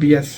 BS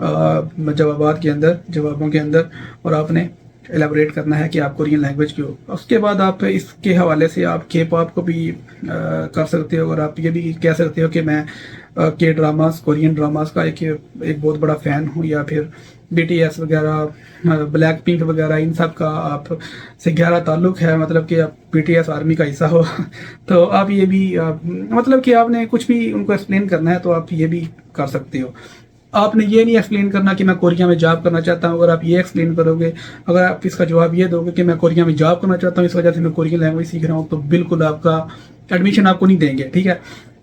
جوابوں کے اندر اور آپ نے ایلیبوریٹ کرنا ہے کہ آپ کورین لینگویج کیوں. اس کے بعد آپ اس کے حوالے سے آپ کے پاپ کو بھی کر سکتے ہو، اور آپ یہ بھی کہہ سکتے ہو کہ میں کے ڈراماز، کورین ڈراماز کا ایک بہت بڑا فین ہوں، یا پھر بی ٹی ایس وغیرہ، بلیک پنک وغیرہ، ان سب کا آپ سے گہرا تعلق ہے، مطلب کہ آپ بی ٹی ایس آرمی کا حصہ ہو. تو آپ یہ بھی مطلب کہ آپ نے کچھ بھی ان کو ایکسپلین کرنا ہے تو آپ یہ بھی کر سکتے ہو. آپ نے یہ نہیں ایکسپلین کرنا کہ میں کوریا میں جاب کرنا چاہتا ہوں. اگر آپ یہ ایکسپلین کرو گے، اگر آپ اس کا جواب یہ دو گے کہ میں کوریا میں جاب کرنا چاہتا ہوں، اس وجہ سے میں کورین لینگویج سیکھ رہا ہوں، تو بالکل آپ کا ایڈمیشن آپ کو نہیں دیں گے. ٹھیک ہے.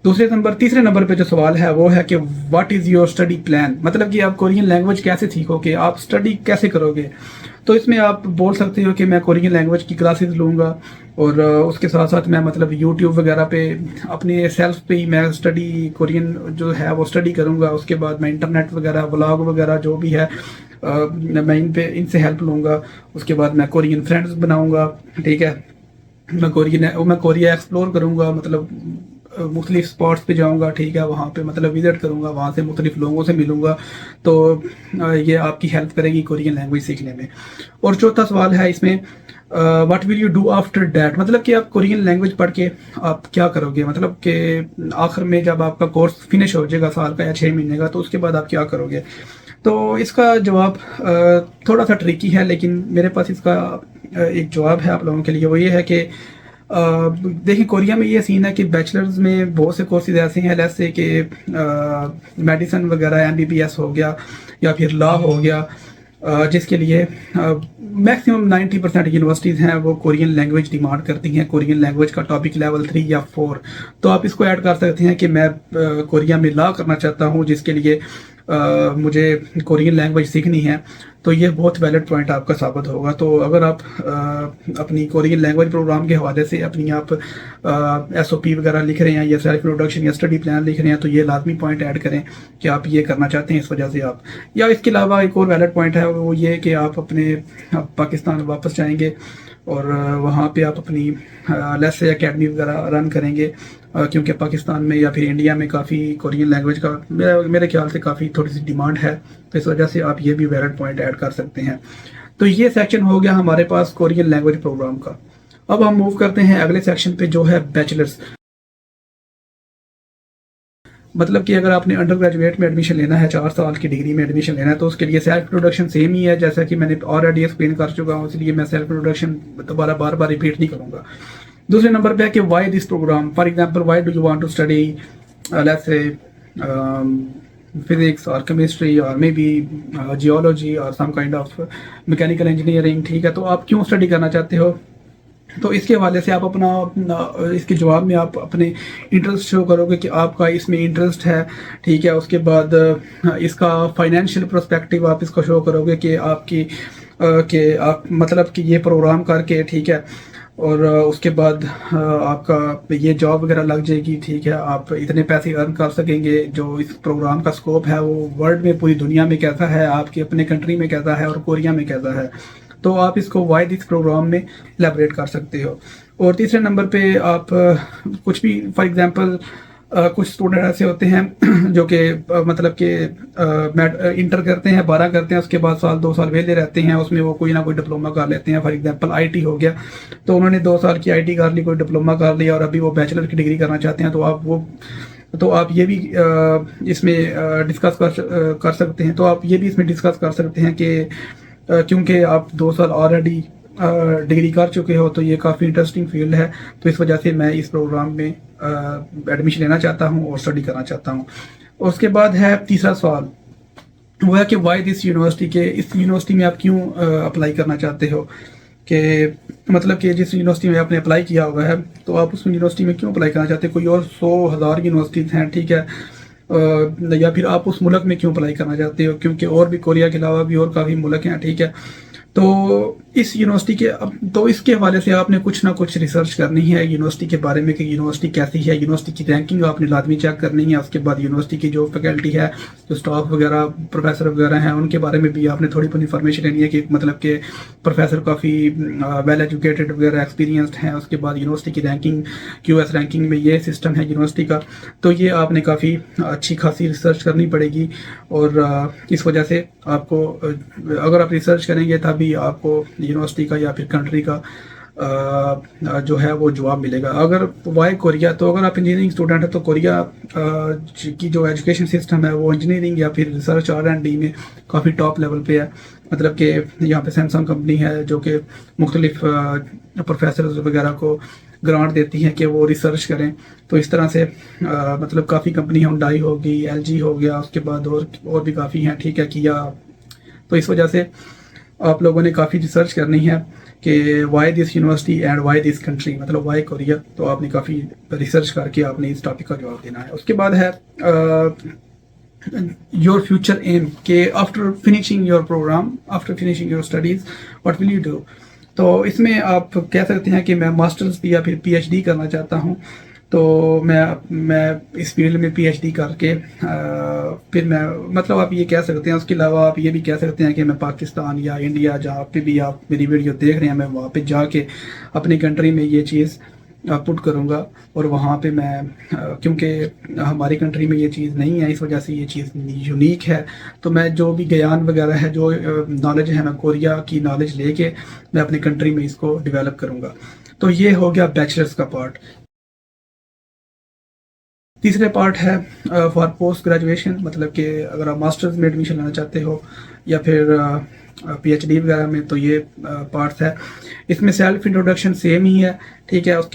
تیسرے نمبر پہ جو سوال ہے وہ ہے کہ what is your study plan, مطلب کہ آپ کورین لینگویج کیسے سیکھو گے، آپ اسٹڈی کیسے کرو گے. تو اس میں آپ بول سکتے ہو کہ میں کورین لینگویج کی کلاسز لوں گا، اور اس کے ساتھ ساتھ میں مطلب یوٹیوب وغیرہ پہ اپنے سیلف پہ ہی میں اسٹڈی کورین جو ہے وہ اسٹڈی کروں گا. اس کے بعد میں انٹرنیٹ وغیرہ، ولاگ وغیرہ جو بھی ہے میں ان سے ہیلپ لوں گا. اس کے بعد میں کورین فرینڈز بناؤں گا. ٹھیک ہے. میں کوریا ایکسپلور کروں گا، مطلب مختلف اسپاٹس پہ جاؤں گا. ٹھیک ہے. وہاں پہ مطلب وزٹ کروں گا، وہاں سے مختلف لوگوں سے ملوں گا. تو یہ آپ کی ہیلپ کرے گی کورین لینگویج سیکھنے میں. اور چوتھا سوال ہے اس میں what will you do after that, مطلب کہ آپ کورین لینگویج پڑھ کے آپ کیا کرو گے، مطلب کہ آخر میں جب آپ کا کورس فنش ہو جائے گا سال کا یا 6 مہینے کا، تو اس کے بعد آپ کیا کرو گے. تو اس کا جواب تھوڑا سا ٹریکی ہے، لیکن میرے پاس اس کا ایک جواب ہے آپ لوگوں کے لیے. وہ یہ ہے کہ دیکھیں کوریا میں یہ سین ہے کہ بیچلرز میں بہت سے کورسز ایسے ہیں، جیسے کہ میڈیسن وغیرہ، MBBS ہو گیا، یا پھر لا ہو گیا، جس کے لیے میکسیمم 90% یونیورسٹیز ہیں وہ کورین لینگویج ڈیمانڈ کرتی ہیں، کورین لینگویج کا ٹاپک لیول 3 یا 4. تو آپ اس کو ایڈ کر سکتے ہیں کہ میں کوریا میں لا کرنا چاہتا ہوں، جس کے لیے مجھے کورین لینگویج سیکھنی ہے. تو یہ بہت ویلڈ پوائنٹ آپ کا ثابت ہوگا. تو اگر آپ اپنی کورین لینگویج پروگرام کے حوالے سے اپنی آپ SOP وغیرہ لکھ رہے ہیں، یا سیلف انٹروڈکشن یا اسٹڈی پلان لکھ رہے ہیں، تو یہ لازمی پوائنٹ ایڈ کریں کہ آپ یہ کرنا چاہتے ہیں اس وجہ سے آپ. یا اس کے علاوہ ایک اور ویلڈ پوائنٹ ہے، وہ یہ کہ آپ اپنے پاکستان واپس جائیں گے، اور وہاں پہ آپ اپنی لیس اکیڈمی وغیرہ رن کریں گے، کیونکہ پاکستان میں یا پھر انڈیا میں کافی کورین لینگویج کا میرے خیال سے کافی تھوڑی سی ڈیمانڈ ہے. تو اس وجہ سے آپ یہ بھی ویلڈ پوائنٹ ایڈ کر سکتے ہیں. تو یہ سیکشن ہو گیا ہمارے پاس کورین لینگویج پروگرام کا. اب ہم موو کرتے ہیں اگلے سیکشن پہ، جو ہے بیچلرز. مطلب کہ اگر آپ نے انڈر گریجویٹ میں ایڈمیشن لینا ہے، 4 سال کی ڈگری میں ایڈمیشن لینا ہے، تو اس کے لیے سیلف انٹروڈکشن سیم ہی ہے، جیسا کہ میں نے آلریڈی ایکسپلین کر چکا ہوں، اس لیے میں سیلف انٹروڈکشن دوبارہ بار بار ریپیٹ نہیں کروں گا. دوسرے نمبر پہ ہے کہ why this programme. For example, why do you want to study let's say physics or chemistry or maybe geology or some kind of mechanical engineering. ٹھیک ہے. تو آپ کیوں اسٹڈی کرنا چاہتے ہو؟ تو اس کے حوالے سے آپ اپنا اس کے جواب میں آپ اپنے انٹرسٹ شو کرو گے کہ آپ کا اس میں انٹرسٹ ہے. ٹھیک ہے. اس کے بعد اس کا فائنینشیل پرسپیکٹیو آپ اس کو شو کرو گے کہ آپ مطلب کہ یہ پروگرام کر کے، ٹھیک ہے، اور اس کے بعد آپ کا یہ جاب وغیرہ لگ جائے گی. ٹھیک ہے. آپ اتنے پیسے ارن کر سکیں گے. جو اس پروگرام کا اسکوپ ہے وہ ورلڈ میں، پوری دنیا میں کیسا ہے، آپ کے اپنے کنٹری میں کیسا ہے، اور کوریا میں کیسا ہے. تو آپ اس کو وائی دس پروگرام میں الیبوریٹ کر سکتے ہو. اور تیسرے نمبر پہ آپ کچھ بھی، فار ایگزامپل کچھ اسٹوڈنٹ ایسے ہوتے ہیں جو کہ مطلب کہ انٹر کرتے ہیں، 12 کرتے ہیں، اس کے بعد سال 2 سال ویلے رہتے ہیں، اس میں وہ کوئی نہ کوئی ڈپلوما کر لیتے ہیں. فار ایگزامپل IT ہو گیا، تو انہوں نے 2 سال کی IT کر لی، کوئی ڈپلوما کر لیا، اور ابھی وہ بیچلر کی ڈگری کرنا چاہتے ہیں. تو آپ یہ بھی اس میں ڈسکس کر سکتے ہیں. تو آپ یہ بھی اس میں ڈسکس کر سکتے ہیں کہ کیونکہ آپ 2 سال آلریڈی ڈگری کر چکے ہو، تو یہ کافی انٹرسٹنگ فیلڈ ہے. تو اس وجہ سے میں اس پروگرام میں ایڈمیشن لینا چاہتا ہوں اور اسٹڈی کرنا چاہتا ہوں. اور اس کے بعد ہے تیسرا سوال، وہ ہے کہ وائی دس یونیورسٹی، کے اس یونیورسٹی میں آپ کیوں اپلائی کرنا چاہتے ہو. کہ مطلب کہ جس یونیورسٹی میں آپ نے اپلائی کیا ہوا ہے، تو آپ اس یونیورسٹی میں کیوں اپلائی کرنا چاہتے ہیں. کوئی اور 100,000 یونیورسٹیز ہیں. ٹھیک ہے. یا پھر آپ اس ملک میں کیوں اپلائی کرنا چاہتے ہو، کیونکہ اور بھی کوریا کے علاوہ بھی اور کافی ملک ہیں. ٹھیک ہے. تو اس یونیورسٹی کے تو اس کے حوالے سے آپ نے کچھ نہ کچھ ریسرچ کرنی ہے یونیورسٹی کے بارے میں کہ یونیورسٹی کیسی ہے، یونیورسٹی کی رینکنگ آپ نے لازمی چیک کرنی ہے. اس کے بعد یونیورسٹی کی جو فیکلٹی ہے، جو اسٹاف وغیرہ پروفیسر وغیرہ ہیں، ان کے بارے میں بھی آپ نے تھوڑی بہت انفارمیشن لینی ہے کہ مطلب کہ پروفیسر کافی ویل ایجوکیٹڈ وغیرہ ایکسپیرینسڈ ہیں. اس کے بعد یونیورسٹی کی رینکنگ کیو ایس رینکنگ میں یہ سسٹم ہے یونیورسٹی کا، تو یہ آپ نے کافی اچھی خاصی ریسرچ کرنی پڑے گی. اور اس وجہ سے آپ کو اگر آپ ریسرچ کریں گے تبھی آپ کو یونیورسٹی کا یا پھر کنٹری کا جو ہے وہ جواب ملے گا. اگر وائی کوریا، تو اگر آپ انجینئرنگ اسٹوڈنٹ ہیں تو کوریا کی جو ایجوکیشن سسٹم ہے وہ انجینئرنگ یا پھر ریسرچ R&D میں کافی ٹاپ لیول پہ ہے. مطلب کہ یہاں پہ سیمسنگ کمپنی ہے جو کہ مختلف پروفیسرز وغیرہ کو گرانٹ دیتی ہیں کہ وہ ریسرچ کریں. تو اس طرح سے مطلب کافی کمپنی ہنڈائی ہوگی، LG ہو گیا، اس کے بعد اور بھی کافی ہیں، ٹھیک ہے، کیا. تو اس وجہ سے آپ لوگوں نے کافی ریسرچ کرنی ہے کہ why this university and why this country, مطلب وائی کوریا. تو آپ نے کافی ریسرچ کر کے آپ نے اس ٹاپک کا جواب دینا ہے. اس کے بعد ہے یور فیوچر ایم، کہ after finishing your program, after finishing your studies what will you do. تو اس میں آپ کہہ سکتے ہیں کہ میں ماسٹرز یا پھر PhD کرنا چاہتا ہوں. تو میں اس فیلڈ میں PhD کر کے پھر میں مطلب آپ یہ کہہ سکتے ہیں. اس کے علاوہ آپ یہ بھی کہہ سکتے ہیں کہ میں پاکستان یا انڈیا جہاں پہ بھی آپ میری ویڈیو دیکھ رہے ہیں، میں وہاں پہ جا کے اپنی کنٹری میں یہ چیز پٹ کروں گا. اور وہاں پہ میں کیونکہ ہماری کنٹری میں یہ چیز نہیں ہے، اس وجہ سے یہ چیز یونیک ہے. تو میں جو بھی گیان وغیرہ ہے، جو نالج ہے، میں کوریا کی نالج لے کے میں اپنی کنٹری میں اس کو ڈیولپ کروں گا. تو یہ ہو گیا بیچلرس کا پارٹ. تیسرے پارٹ ہے فار پوسٹ گریجویشن، مطلب کہ اگر آپ ماسٹرز میں ایڈمیشن لینا چاہتے ہو یا پھر PhD وغیرہ میں، تو یہ پارٹس ہے. اس میں سیلف انٹروڈکشن سیم ہی ہے، ٹھیک ہے. اس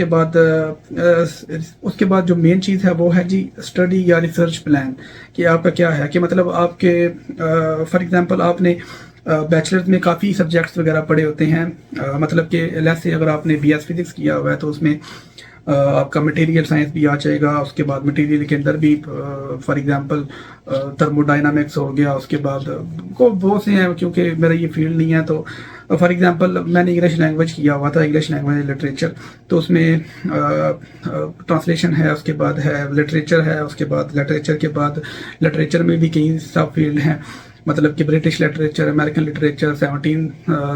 کے بعد جو مین چیز ہے وہ ہے جی اسٹڈی یا ریسرچ پلان، کہ آپ کا کیا ہے. کہ مطلب آپ کے فار ایگزامپل آپ نے بیچلرز میں کافی سبجیکٹس وغیرہ پڑھے ہوتے ہیں. مطلب کہ لیٹس اگر آپ نے BS فزکس کیا ہوا ہے تو اس میں آپ کا مٹیریل سائنس بھی آ جائے گا. اس کے بعد مٹیریل کے اندر بھی فار ایگزامپل تھرمو ڈائنامکس ہو گیا. اس کے بعد کو بہت سے ہیں، کیونکہ میرا یہ فیلڈ نہیں ہے. تو فار ایگزامپل میں نے انگلش لینگویج کیا ہوا تھا، انگلش لینگویج لٹریچر. تو اس میں ٹرانسلیشن ہے، اس کے بعد ہے لٹریچر ہے، اس کے بعد لٹریچر کے بعد لٹریچر میں بھی کئی سب فیلڈ ہیں. مطلب کہ British literature, American literature, 17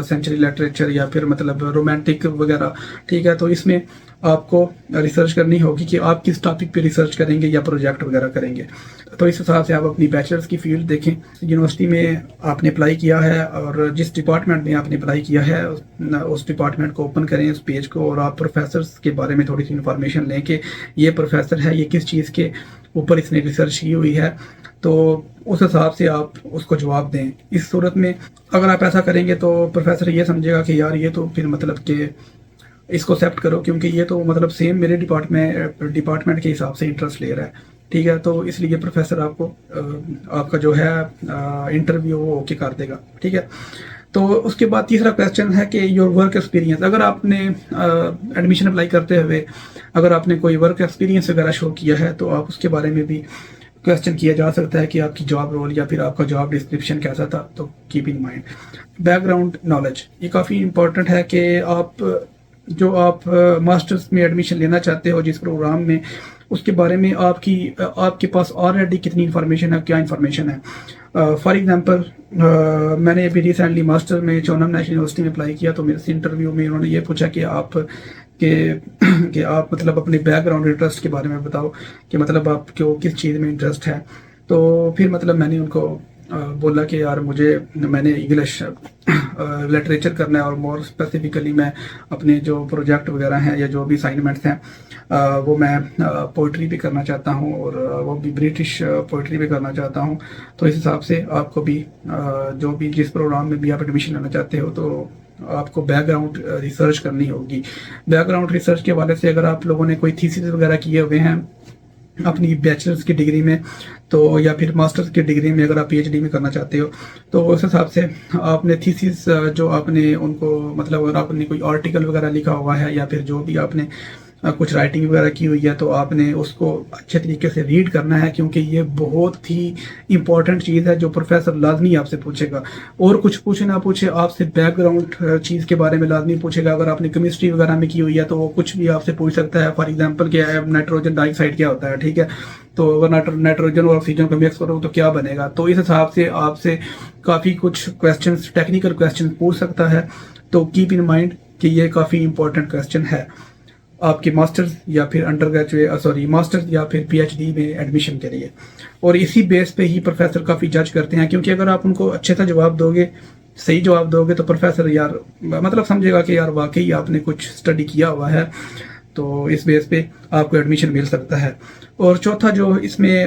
century literature, یا پھر مطلب رومانٹک وغیرہ، ٹھیک ہے. تو اس میں آپ کو ریسرچ کرنی ہوگی کہ آپ کس ٹاپک پہ ریسرچ کریں گے یا پروجیکٹ وغیرہ کریں گے. تو اس حساب سے آپ اپنی بیچلرز کی فیلڈ دیکھیں. یونیورسٹی میں آپ نے اپلائی کیا ہے اور جس ڈپارٹمنٹ میں آپ نے اپلائی کیا ہے اس ڈپارٹمنٹ کو اوپن کریں، اس پیج کو، اور آپ پروفیسرز کے بارے میں تھوڑی سی انفارمیشن لیں کہ یہ پروفیسر ہے، یہ کس چیز کے اوپر اس نے ریسرچ کی ہوئی ہے. تو اس حساب سے آپ اس کو جواب دیں. اس صورت میں اگر آپ ایسا کریں گے تو پروفیسر یہ سمجھے گا کہ یار یہ تو پھر مطلب کہ اس کو ایکسیپٹ کرو، کیونکہ یہ تو مطلب سیم میرے ڈپارٹمنٹ کے حساب سے انٹرسٹ لے رہا ہے، ٹھیک ہے. تو اس لیے پروفیسر آپ کو آپ کا جو ہے انٹرویو وہ اوکے کر دے گا، ٹھیک ہے. تو اس کے بعد تیسرا کویسچن ہے کہ یور ورک ایکسپیرینس. اگر آپ نے ایڈمیشن اپلائی کرتے ہوئے اگر آپ نے کوئی ورک ایکسپیرینس وغیرہ شو کیا ہے تو آپ اس کے بارے میں بھی کویسچن کیا جا سکتا ہے کہ آپ کی جاب رول یا پھر آپ کا جاب ڈسکرپشن کیسا تھا. تو keep in mind. Back ground knowledge یہ کافی امپورٹنٹ ہے کہ آپ ماسٹرز میں ایڈمیشن لینا چاہتے ہو جس پروگرام میں، اس کے بارے میں آپ کے پاس آلریڈی کتنی انفارمیشن ہے، کیا انفارمیشن ہے. فار ایگزامپل میں نے ابھی ریسنٹلی ماسٹر میں چونم نیشنل یونیورسٹی میں اپلائی کیا. تو میرے سے انٹرویو میں انہوں نے یہ پوچھا کہ آپ مطلب اپنے بیک گراؤنڈ انٹرسٹ کے بارے میں بتاؤ کہ مطلب آپ کو کس چیز میں انٹرسٹ ہے. تو پھر مطلب میں نے ان کو بولا کہ یار میں نے انگلش لٹریچر کرنا ہے، اور مور اسپیسیفکلی میں اپنے جو پروجیکٹ وغیرہ ہیں یا جو بھی اسائنمنٹس ہیں وہ میں پوئٹری بھی کرنا چاہتا ہوں، اور وہ بھی برٹش پوئٹری بھی کرنا چاہتا ہوں. تو اس حساب سے آپ کو بھی جو بھی جس پروگرام میں بھی آپ ایڈمیشن لینا چاہتے ہو تو آپ کو بیک گراؤنڈ ریسرچ کرنی ہوگی. بیک گراؤنڈ ریسرچ کے حوالے سے اگر آپ لوگوں نے کوئی تھیسس وغیرہ کیے ہوئے ہیں اپنی بیچلرز کی ڈگری میں، تو یا پھر ماسٹرز کی ڈگری میں اگر آپ PhD میں کرنا چاہتے ہو تو اس حساب سے آپ نے تھیسس جو آپ نے ان کو مطلب اگر آپ نے کوئی آرٹیکل وغیرہ لکھا ہوا ہے یا پھر جو بھی آپ نے کچھ رائٹنگ وغیرہ کی ہوئی ہے تو آپ نے اس کو اچھے طریقے سے ریڈ کرنا ہے، کیونکہ یہ بہت ہی امپورٹنٹ چیز ہے جو پروفیسر لازمی آپ سے پوچھے گا. اور کچھ پوچھے نہ پوچھے آپ سے بیک گراؤنڈ چیز کے بارے میں لازمی پوچھے گا. اگر آپ نے کیمسٹری وغیرہ میں کی ہوئی ہے تو وہ کچھ بھی آپ سے پوچھ سکتا ہے. فار ایگزامپل کیا ہے نائٹروجن ڈائی آکسائڈ کیا ہوتا ہے، ٹھیک ہے، تو اگر نائٹروجن اور آکسیجن کو مکس کرو تو کیا بنے گا. تو اس حساب سے آپ سے کافی کچھ کویسچنس، ٹیکنیکل کویسچن پوچھ سکتا ہے. تو کیپ ان مائنڈ کہ یہ کافی امپورٹنٹ کویسچن ہے آپ کے ماسٹرز یا پھر ماسٹرز یا پھر پی ایچ ڈی میں ایڈمیشن کے لیے. اور اسی بیس پہ ہی پروفیسر کافی جج کرتے ہیں، کیونکہ اگر آپ ان کو اچھے سے جواب دو گے، صحیح جواب دو گے، تو پروفیسر یار مطلب سمجھے گا کہ یار واقعی آپ نے کچھ اسٹڈی کیا ہوا ہے، تو اس بیس پہ آپ کو ایڈمیشن مل سکتا ہے. اور چوتھا جو اس میں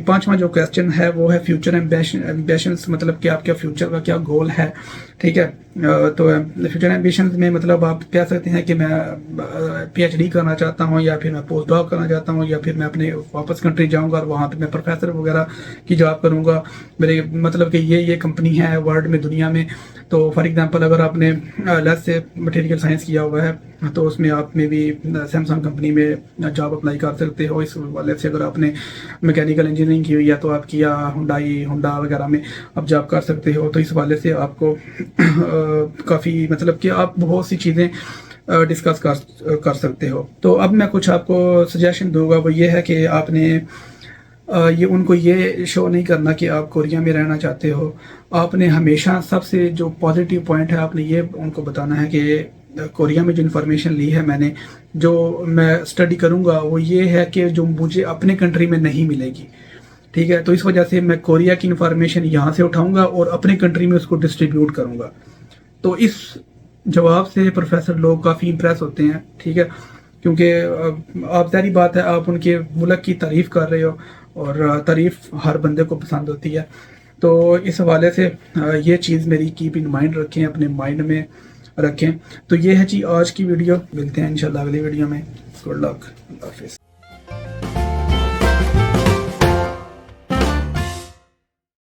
پانچواں جو کویسچن ہے وہ ہے فیوچر ایمبیشنس، مطلب کہ آپ کا فیوچر کا کیا گول ہے، ٹھیک ہے. تو فیوچر ایمبیشنز میں مطلب آپ کہہ سکتے ہیں کہ میں پی ایچ ڈی کرنا چاہتا ہوں، یا پھر میں پوسٹ ڈاک کرنا چاہتا ہوں، یا پھر میں اپنے واپس کنٹری جاؤں گا اور وہاں پہ میں پروفیسر وغیرہ کی جاب کروں گا. میرے مطلب کہ یہ کمپنی ہے ورلڈ میں، دنیا میں. تو فار ایگزامپل اگر آپ نے لیس سے مٹیریل سائنس کیا ہوا ہے تو اس میں آپ میں بھی سیمسنگ کمپنی میں جاب اپلائی کر سکتے ہو. اس والے سے اگر آپ نے میکینیکل انجینئرنگ کی ہوئی ہے تو آپ کیا ہونڈا وغیرہ میں آپ جاب کر سکتے ہو. تو اس والے سے آپ کو کافی مطلب کہ آپ بہت سی چیزیں ڈسکس کر سکتے ہو. تو اب میں کچھ آپ کو سجیشن دوں گا، وہ یہ ہے کہ آپ نے ان کو یہ شو نہیں کرنا کہ آپ کوریا میں رہنا چاہتے ہو. آپ نے ہمیشہ سب سے جو پازیٹیو پوائنٹ ہے آپ نے یہ ان کو بتانا ہے کہ کوریا میں جو انفارمیشن لی ہے میں نے، جو میں اسٹڈی کروں گا وہ یہ ہے کہ جو مجھے اپنے کنٹری میں نہیں ملے گی، ٹھیک ہے. تو اس وجہ سے میں کوریا کی انفارمیشن یہاں سے اٹھاؤں گا اور اپنے کنٹری میں اس کو ڈسٹریبیوٹ کروں گا. تو اس جواب سے پروفیسر لوگ کافی امپریس ہوتے ہیں، ٹھیک ہے، کیونکہ آپ ظاہری بات ہے آپ ان کے ملک کی تعریف کر رہے ہو اور تعریف ہر بندے کو پسند ہوتی ہے. تو اس حوالے سے یہ چیز میری کیپ ان مائنڈ رکھیں، اپنے مائنڈ میں رکھیں. تو یہ ہے جی آج کی ویڈیو، ملتے ہیں انشاءاللہ اگلی ویڈیو میں. گڈ لک، اللہ حافظ.